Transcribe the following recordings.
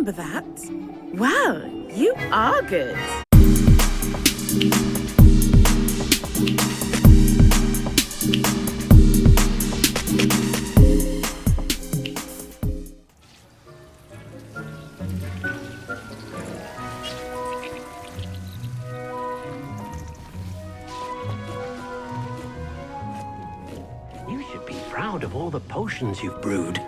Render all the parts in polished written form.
remember that. Well, you are good. You should be proud of all the potions you've brewed.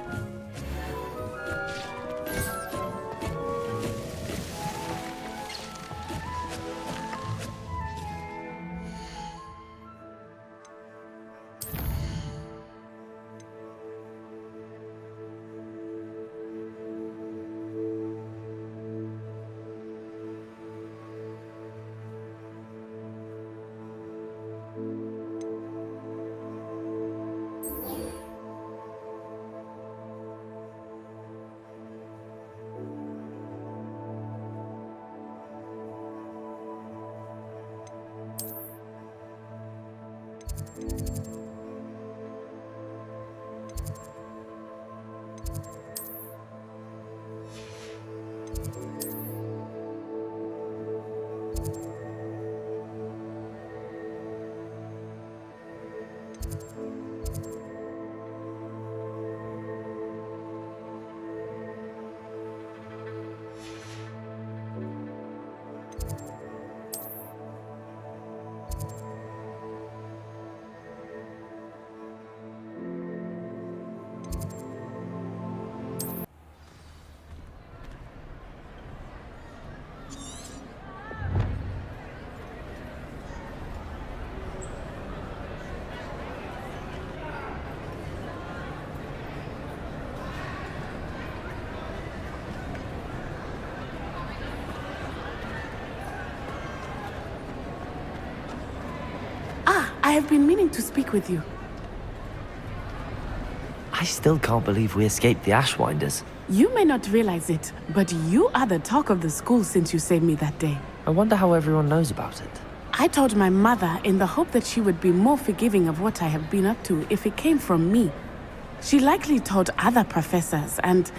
I have been meaning to speak with you. I still can't believe we escaped the Ashwinders. You may not realize it, but you are the talk of the school since you saved me that day. I wonder how everyone knows about it. I told my mother in the hope that she would be more forgiving of what I have been up to if it came from me. She likely told other professors, and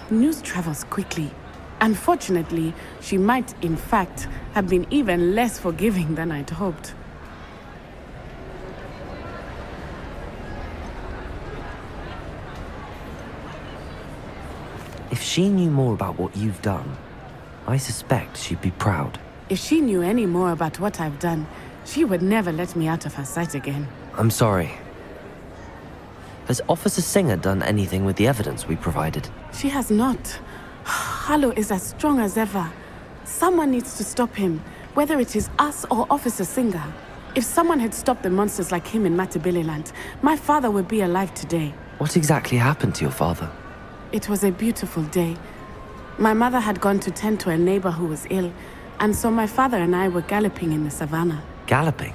news travels quickly. Unfortunately, she might, in fact, have been even less forgiving than I'd hoped. If she knew more about what you've done, I suspect she'd be proud. If she knew any more about what I've done, she would never let me out of her sight again. I'm sorry. Has Officer Singer done anything with the evidence we provided? She has not. Harlow is as strong as ever. Someone needs to stop him, whether it is us or Officer Singer. If someone had stopped the monsters like him in Matabeleland, my father would be alive today. What exactly happened to your father? It was a beautiful day. My mother had gone to tend to a neighbor who was ill, and so my father and I were galloping in the savannah. Galloping?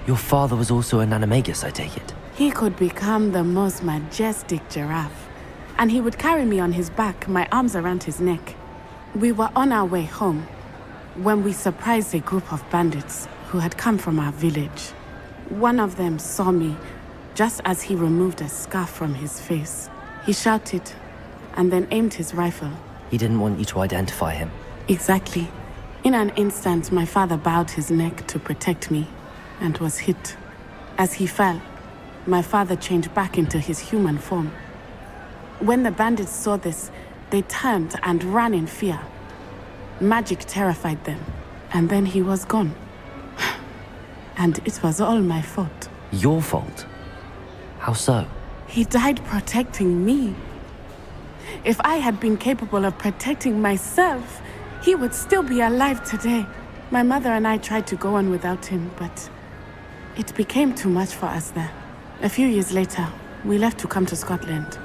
Your father was also an animagus, I take it? He could become the most majestic giraffe, and he would carry me on his back, my arms around his neck. We were on our way home when we surprised a group of bandits who had come from our village. One of them saw me just as he removed a scarf from his face. He shouted and then aimed his rifle. He didn't want you to identify him. Exactly. In an instant, my father bowed his neck to protect me and was hit. As he fell, my father changed back into his human form. When the bandits saw this, they turned and ran in fear. Magic terrified them, and then he was gone. And it was all my fault. Your fault? How so? He died protecting me. If I had been capable of protecting myself, he would still be alive today. My mother and I tried to go on without him, but it became too much for us there. A few years later, we left to come to Scotland.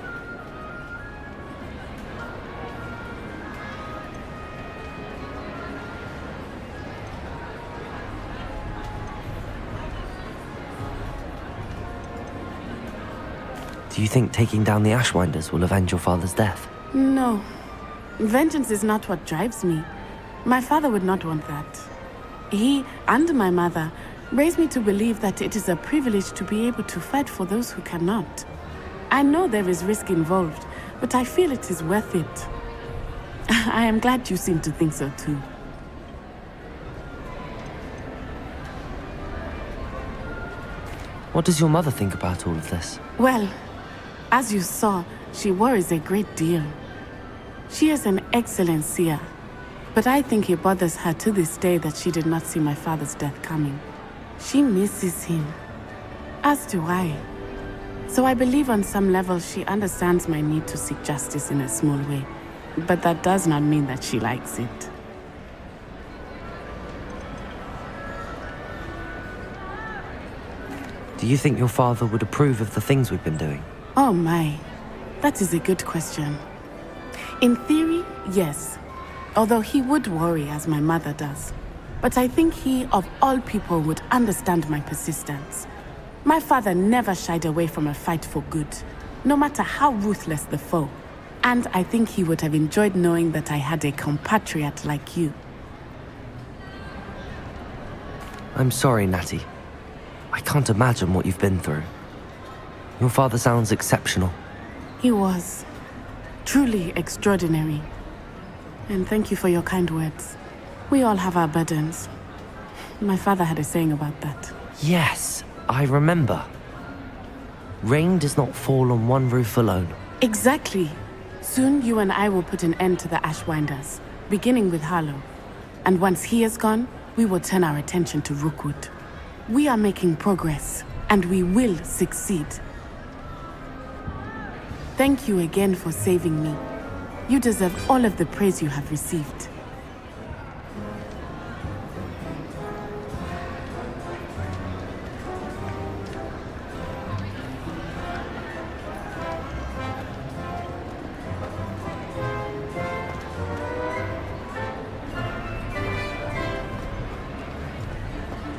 Do you think taking down the Ashwinders will avenge your father's death? No. Vengeance is not what drives me. My father would not want that. He and my mother raised me to believe that it is a privilege to be able to fight for those who cannot. I know there is risk involved, but I feel it is worth it. I am glad you seem to think so too. What does your mother think about all of this? Well, as you saw, she worries a great deal. She is an excellent seer, but I think it bothers her to this day that she did not see my father's death coming. She misses him, as do I. So I believe on some level she understands my need to seek justice in a small way, but that does not mean that she likes it. Do you think your father would approve of the things we've been doing? Oh my, that is a good question. In theory, yes, although he would worry as my mother does. But I think he, of all people, would understand my persistence. My father never shied away from a fight for good, no matter how ruthless the foe. And I think he would have enjoyed knowing that I had a compatriot like you. I'm sorry, Natty. I can't imagine what you've been through. Your father sounds exceptional. He was. Truly extraordinary. And thank you for your kind words. We all have our burdens. My father had a saying about that. Yes, I remember. Rain does not fall on one roof alone. Exactly. Soon you and I will put an end to the Ashwinders, beginning with Harlow. And once he is gone, we will turn our attention to Rookwood. We are making progress, and we will succeed. Thank you again for saving me. You deserve all of the praise you have received.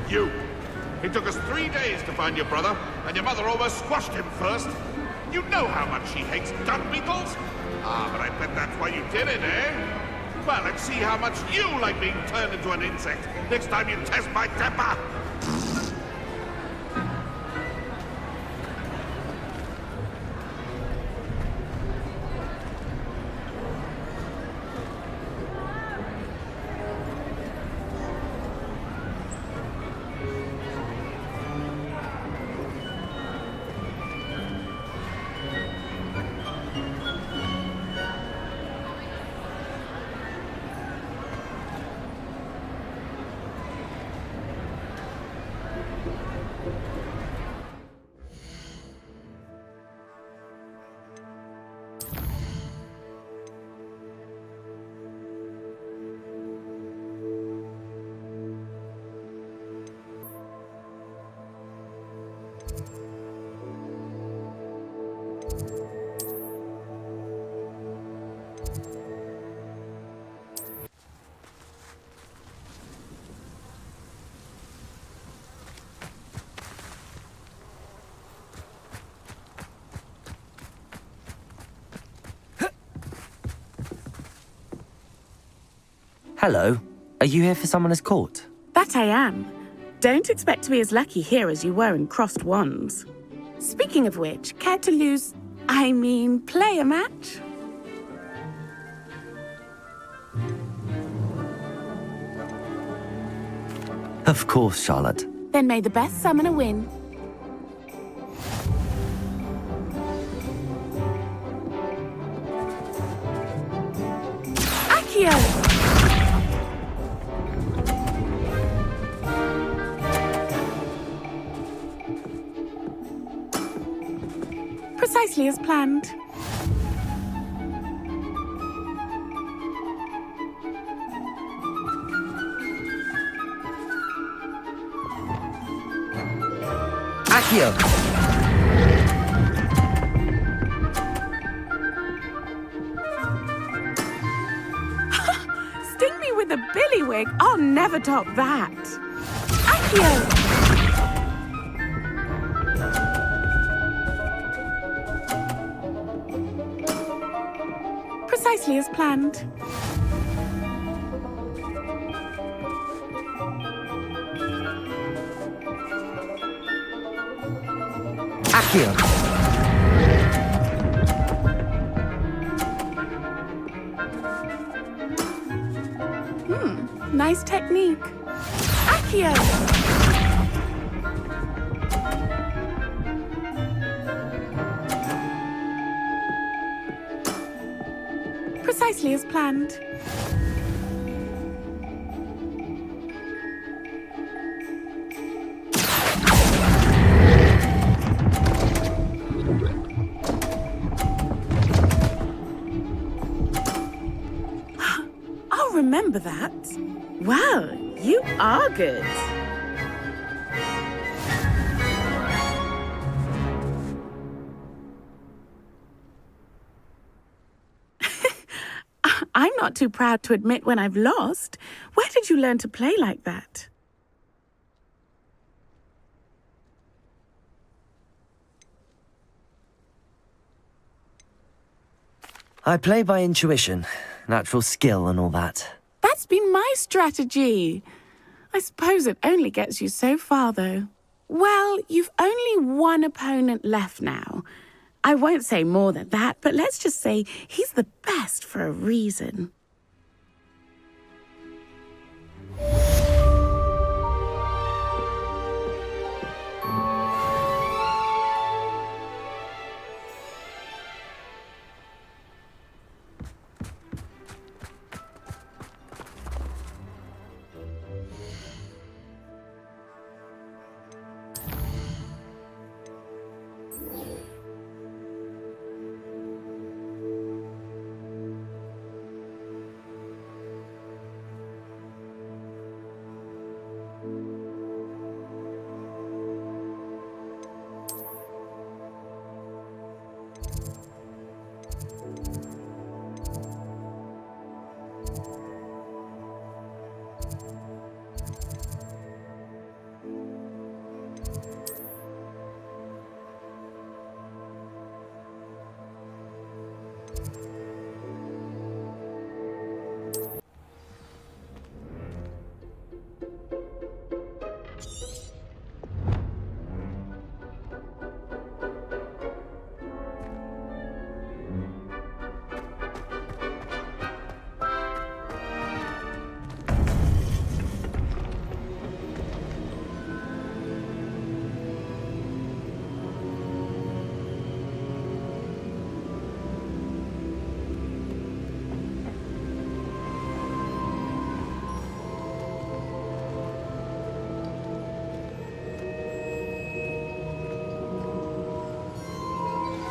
You! It took us 3 days to find your brother, and your mother almost squashed him first. You know how much she hates dung beetles? Ah, but I bet that's why you did it, eh? Well, let's see how much you like being turned into an insect next time you test my temper! Hello. Are you here for Summoner's Court? That I am. Don't expect to be as lucky here as you were in Crossed Wands. Speaking of which, care to play a match? Of course, Charlotte. Then may the best summoner win. Accio! Precisely as planned. Accio! Sting me with a billywig? I'll never top that. Accio! Precisely as planned. Accio! Nice technique. Accio! Precisely as planned. I'll remember that. Well, you are good. I'm not too proud to admit when I've lost. Where did you learn to play like that? I play by intuition, natural skill and all that. That's been my strategy. I suppose it only gets you so far, though. Well, you've only one opponent left now. I won't say more than that, but let's just say he's the best for a reason.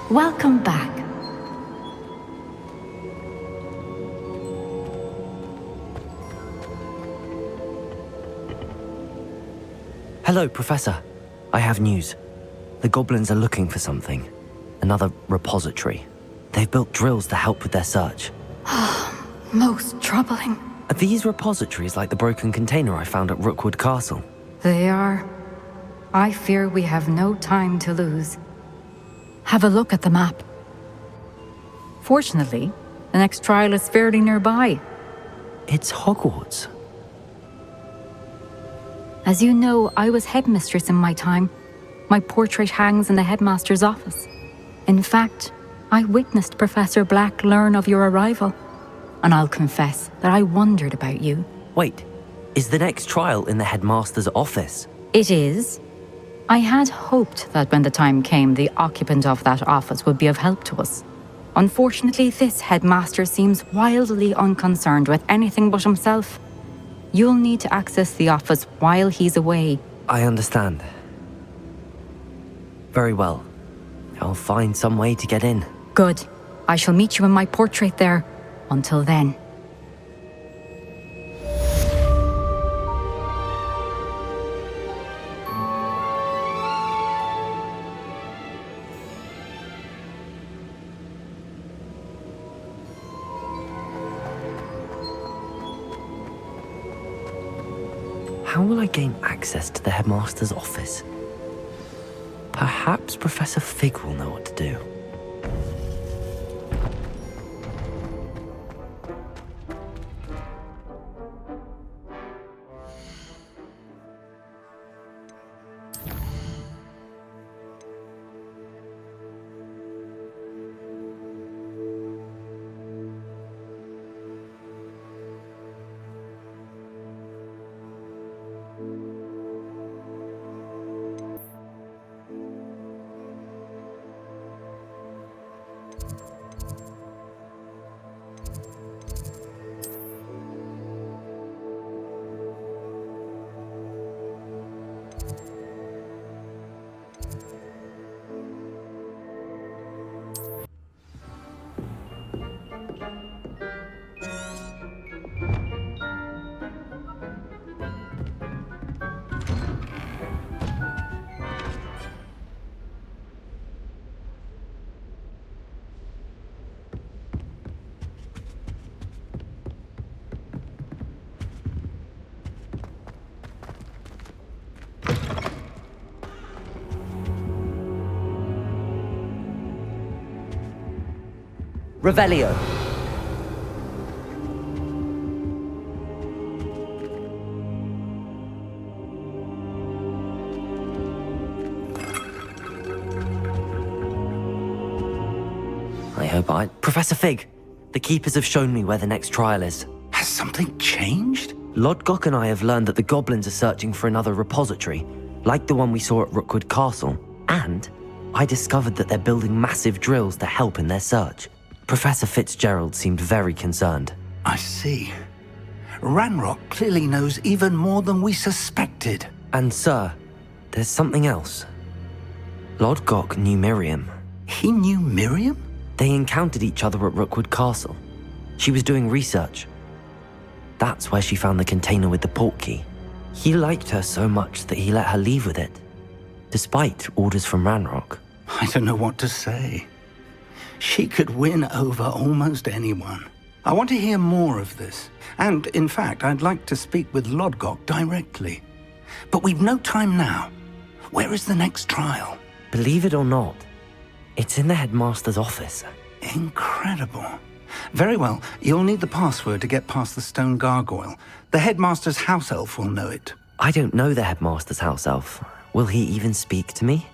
Welcome back. Hello, Professor. I have news. The goblins are looking for something. Another repository. They've built drills to help with their search. Most troubling. Are these repositories like the broken container I found at Rookwood Castle? They are. I fear we have no time to lose. Have a look at the map. Fortunately, the next trial is fairly nearby. It's Hogwarts. As you know, I was headmistress in my time. My portrait hangs in the headmaster's office. In fact, I witnessed Professor Black learn of your arrival. And I'll confess that I wondered about you. Wait, is the next trial in the headmaster's office? It is. I had hoped that when the time came, the occupant of that office would be of help to us. Unfortunately, this headmaster seems wildly unconcerned with anything but himself. You'll need to access the office while he's away. I understand. Very well. I'll find some way to get in. Good. I shall meet you in my portrait there. Until then. How will I gain access to the headmaster's office? Perhaps Professor Fig will know what to do. Revelio. Professor Fig, the Keepers have shown me where the next trial is. Has something changed? Lodgok and I have learned that the goblins are searching for another repository, like the one we saw at Rookwood Castle. And I discovered that they're building massive drills to help in their search. Professor Fitzgerald seemed very concerned. I see. Ranrock clearly knows even more than we suspected. And sir, there's something else. Lodgok knew Miriam. He knew Miriam? They encountered each other at Rookwood Castle. She was doing research. That's where she found the container with the portkey. He liked her so much that he let her leave with it, despite orders from Ranrock. I don't know what to say. She could win over almost anyone. I want to hear more of this. And, in fact, I'd like to speak with Lodgok directly. But we've no time now. Where is the next trial? Believe it or not, it's in the headmaster's office. Incredible. Very well. You'll need the password to get past the stone gargoyle. The headmaster's house elf will know it. I don't know the headmaster's house elf. Will he even speak to me?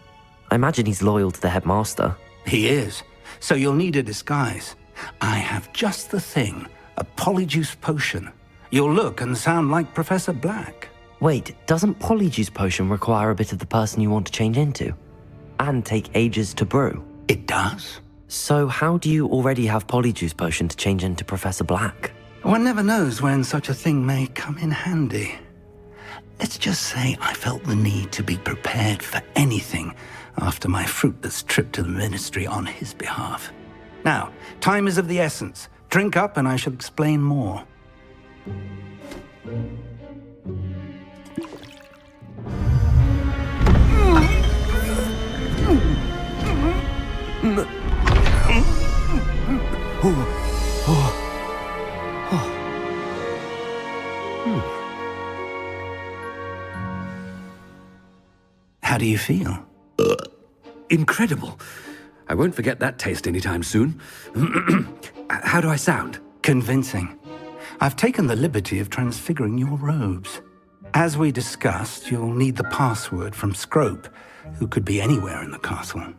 I imagine he's loyal to the headmaster. He is. So you'll need a disguise. I have just the thing. A Polyjuice potion. You'll look and sound like Professor Black. Wait, doesn't Polyjuice potion require a bit of the person you want to change into? And take ages to brew? It does. So how do you already have Polyjuice potion to change into Professor Black? One never knows when such a thing may come in handy. Let's just say I felt the need to be prepared for anything after my fruitless trip to the Ministry on his behalf. Now, time is of the essence. Drink up and I shall explain more. How do you feel? Incredible. I won't forget that taste anytime soon. How do I sound? Convincing. I've taken the liberty of transfiguring your robes. As we discussed, you'll need the password from Scrope, who could be anywhere in the castle.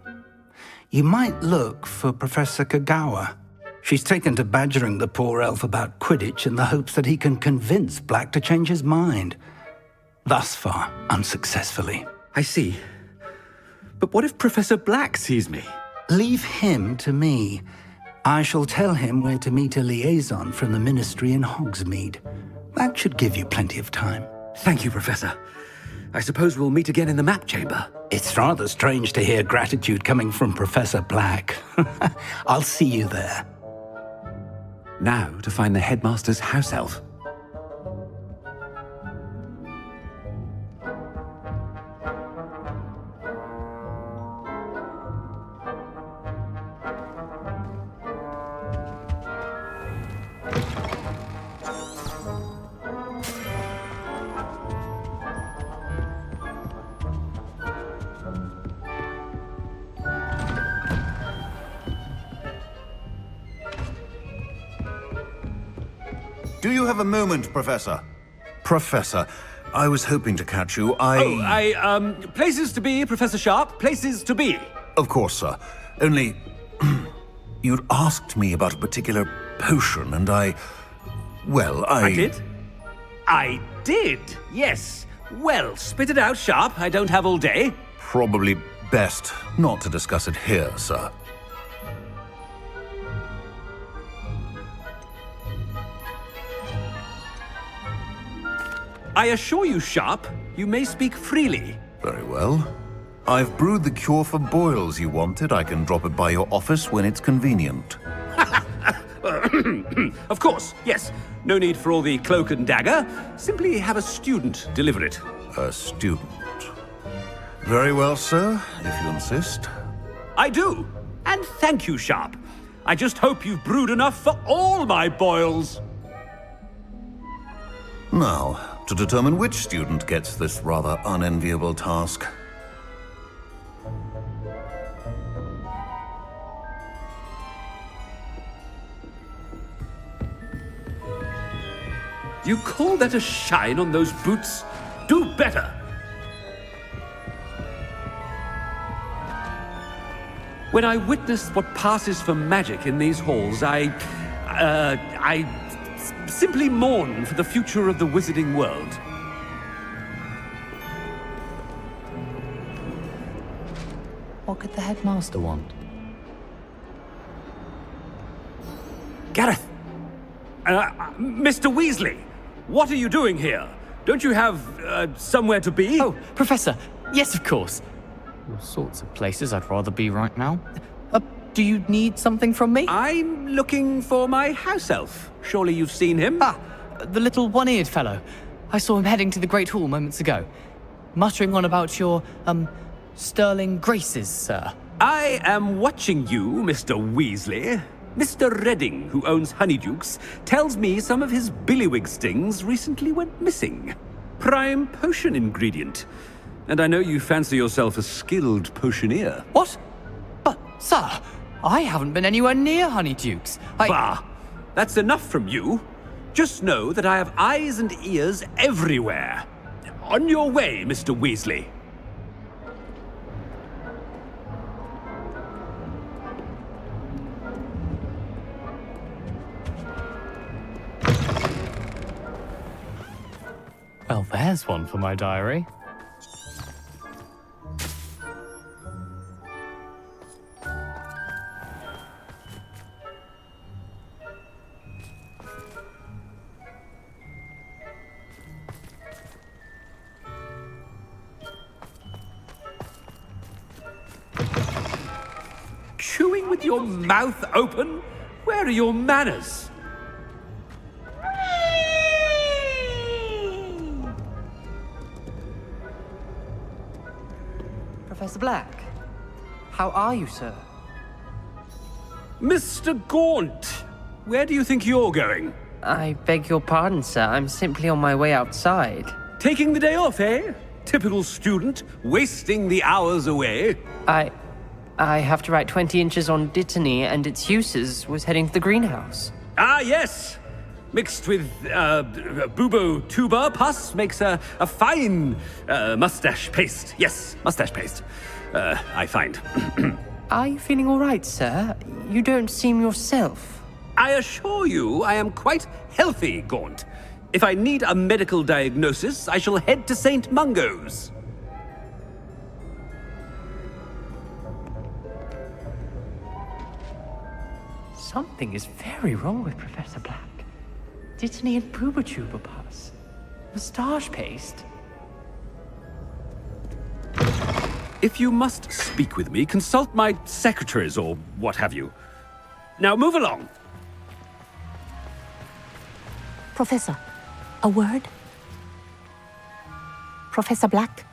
You might look for Professor Kogawa. She's taken to badgering the poor elf about Quidditch in the hopes that he can convince Black to change his mind. Thus far, unsuccessfully. I see. But what if Professor Black sees me? Leave him to me. I shall tell him where to meet a liaison from the Ministry in Hogsmeade. That should give you plenty of time. Thank you, Professor. I suppose we'll meet again in the map chamber. It's rather strange to hear gratitude coming from Professor Black. I'll see you there. Now to find the headmaster's house elf. Do you have a moment, Professor? Professor, I was hoping to catch you. Places to be, Professor Sharp. Places to be. Of course, sir. Only... you'd asked me about a particular potion, and I did? I did, yes. Well, spit it out, Sharp. I don't have all day. Probably best not to discuss it here, sir. I assure you, Sharp, you may speak freely. Very well. I've brewed the cure for boils you wanted. I can drop it by your office when it's convenient. Of course, yes. No need for all the cloak and dagger. Simply have a student deliver it. A student. Very well, sir, if you insist. I do. And thank you, Sharp. I just hope you've brewed enough for all my boils. Now, to determine which student gets this rather unenviable task. You call that a shine on those boots? Do better! When I witness what passes for magic in these halls, I simply mourn for the future of the wizarding world. What could the headmaster want? Gareth! Mr. Weasley! What are you doing here? Don't you have, somewhere to be? Oh, Professor! Yes, of course. All sorts of places I'd rather be right now. Do you need something from me? I'm looking for my house elf. Surely you've seen him? Ah, the little one-eared fellow. I saw him heading to the Great Hall moments ago. Muttering on about your, sterling graces, sir. I am watching you, Mr. Weasley. Mr. Redding, who owns Honeydukes, tells me some of his billywig stings recently went missing. Prime potion ingredient. And I know you fancy yourself a skilled potioneer. What? But, sir, I haven't been anywhere near Honeydukes. Bah! That's enough from you. Just know that I have eyes and ears everywhere. On your way, Mr. Weasley. Well, there's one for my diary. Chewing with your mouth open? Where are your manners? Professor Black, how are you, sir? Mr. Gaunt, where do you think you're going? I beg your pardon, sir. I'm simply on my way outside. Taking the day off, eh? Typical student, wasting the hours away. I have to write 20 inches on Dittany and its uses. Was heading to the greenhouse. Ah, yes! Mixed with, bubo tuba pus makes a fine, mustache paste. Yes, mustache paste. I find. Are you feeling all right, sir? You don't seem yourself. I assure you I am quite healthy, Gaunt. If I need a medical diagnosis, I shall head to St. Mungo's. Something is very wrong with Professor Black. Dittany and Pooba pus. Moustache paste. If you must speak with me, consult my secretaries or what have you. Now move along. Professor, a word? Professor Black,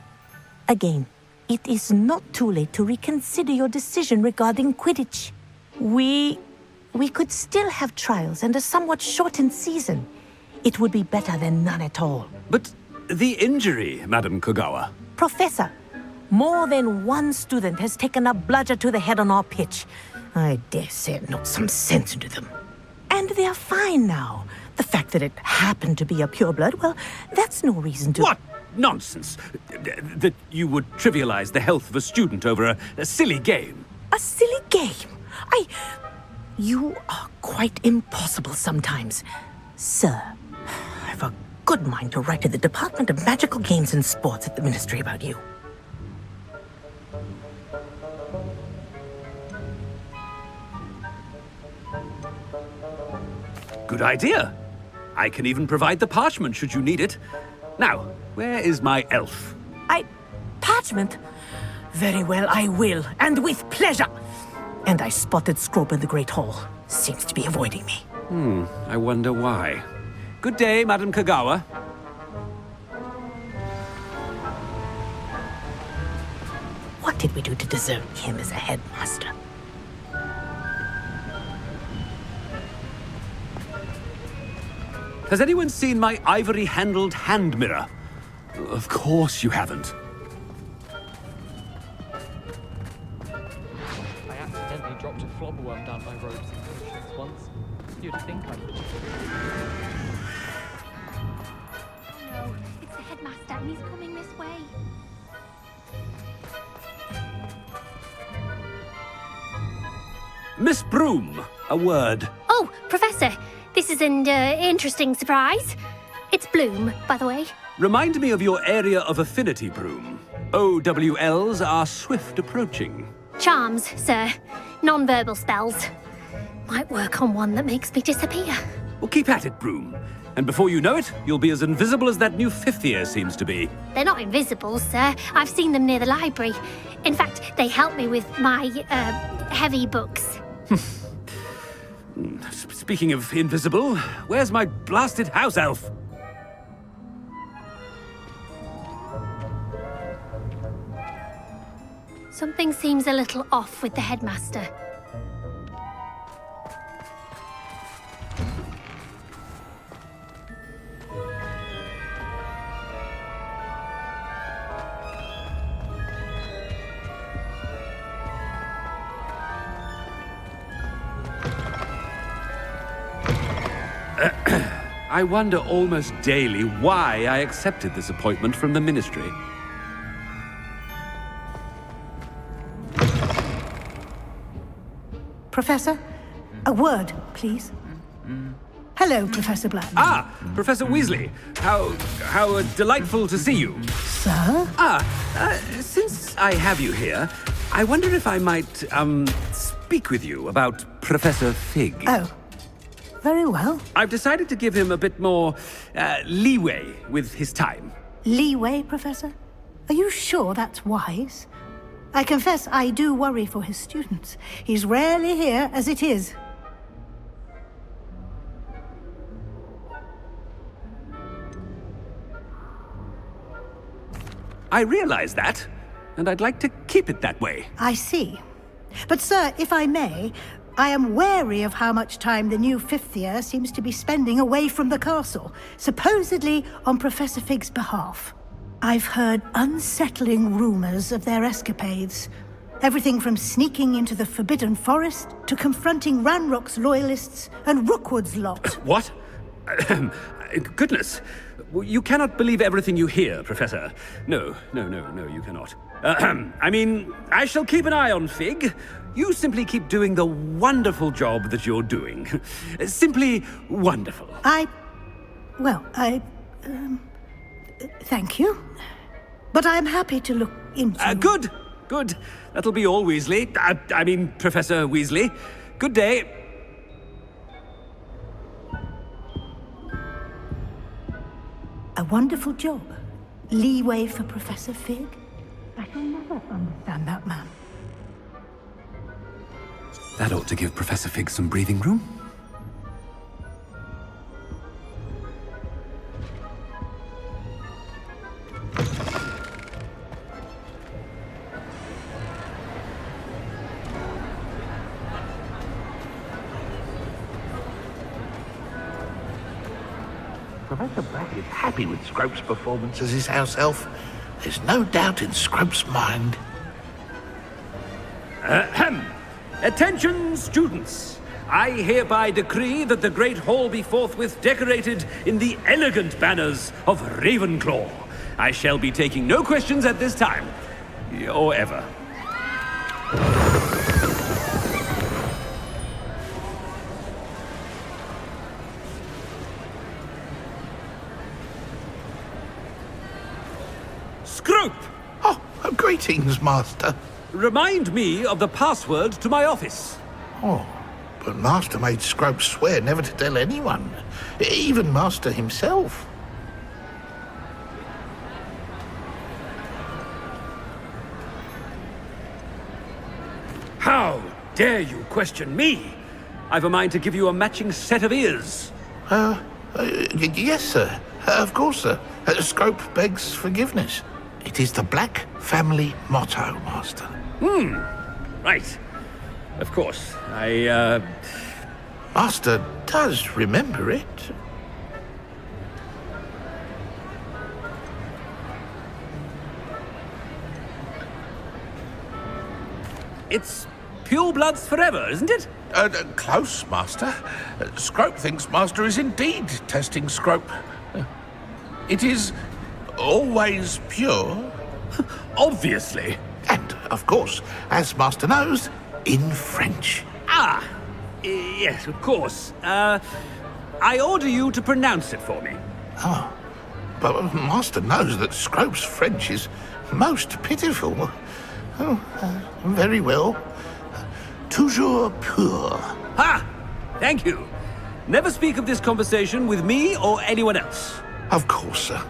again, it is not too late to reconsider your decision regarding Quidditch. We could still have trials and a somewhat shortened season. It would be better than none at all. But the injury, Madam Kogawa. Professor, more than one student has taken a bludger to the head on our pitch. I dare say it knocked some sense into them. And they are fine now. The fact that it happened to be a pureblood, well, that's no reason to... What nonsense! That you would trivialize the health of a student over a silly game. A silly game? You are quite impossible sometimes. Sir, I've a good mind to write to the Department of Magical Games and Sports at the Ministry about you. Good idea. I can even provide the parchment should you need it. Now, where is my elf? Parchment? Very well, I will, and with pleasure. And I spotted Scrope in the Great Hall. Seems to be avoiding me. I wonder why. Good day, Madam Kogawa. What did we do to deserve him as a headmaster? Has anyone seen my ivory-handled hand mirror? Of course you haven't. I accidentally dropped a flobberworm down my robes and potions once. You'd think I would. Headmaster, and he's coming this way. Miss Broom, a word. Oh, Professor, this is an interesting surprise. It's Bloom, by the way. Remind me of your area of affinity, Broom. OWLs are swift approaching. Charms, sir. Non-verbal spells. Might work on one that makes me disappear. Well, keep at it, Broom. And before you know it, you'll be as invisible as that new fifth year seems to be. They're not invisible, sir. I've seen them near the library. In fact, they help me with my, heavy books. Speaking of invisible, where's my blasted house elf? Something seems a little off with the headmaster. I wonder almost daily why I accepted this appointment from the Ministry. Professor, a word, please. Hello, Professor Black. Ah, Professor Weasley. How delightful to see you. Sir? Since I have you here, I wonder if I might, speak with you about Professor Fig. Oh, very well. I've decided to give him a bit more, leeway with his time. Leeway, Professor? Are you sure that's wise? I confess I do worry for his students. He's rarely here as it is. I realize that, and I'd like to keep it that way. I see. But, sir, if I may, I am wary of how much time the new fifth year seems to be spending away from the castle, supposedly on Professor Fig's behalf. I've heard unsettling rumors of their escapades. Everything from sneaking into the Forbidden Forest to confronting Ranrock's loyalists and Rookwood's lot. What? Goodness. You cannot believe everything you hear, Professor. No, you cannot. I mean, I shall keep an eye on Fig. You simply keep doing the wonderful job that you're doing. Simply wonderful. Thank you. But I'm happy to look into... Good. That'll be all, Weasley. I mean, Professor Weasley. Good day. A wonderful job. Leeway for Professor Fig. I shall never understand that man. That ought to give Professor Fig some breathing room. Professor Black is happy with Scrope's performance as his house elf. There's no doubt in Scrope's mind. Attention, students! I hereby decree that the Great Hall be forthwith decorated in the elegant banners of Ravenclaw. I shall be taking no questions at this time, or ever. Scrope! Oh, greetings, Master. Remind me of the password to my office. Oh, but Master made Scrope swear never to tell anyone, even Master himself. How dare you question me? I've a mind to give you a matching set of ears. Yes, sir. Of course, sir. Scrope begs forgiveness. It is the Black family motto, Master. Right. Of course. Master does remember it. It's pure bloods forever, isn't it? Close, Master. Scrope thinks Master is indeed testing Scrope. It is always pure. Obviously. And, of course, as Master knows, in French. Ah, yes, of course. I order you to pronounce it for me. Oh, but Master knows that Scrope's French is most pitiful. Oh, very well. Toujours pur. Ha! Thank you. Never speak of this conversation with me or anyone else. Of course, sir.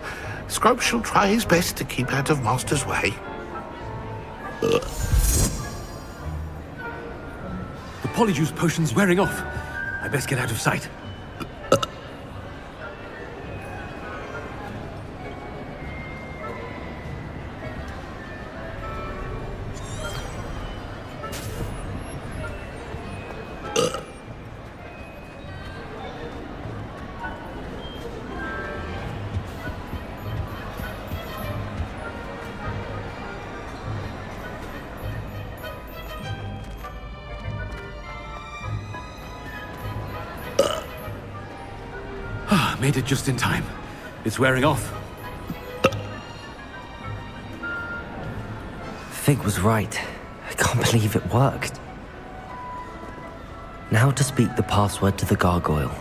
Scrope shall try his best to keep out of Master's way. The Polyjuice potion's wearing off. I best get out of sight. Made it just in time. It's wearing off. Fig was right. I can't believe it worked. Now to speak the password to the gargoyle.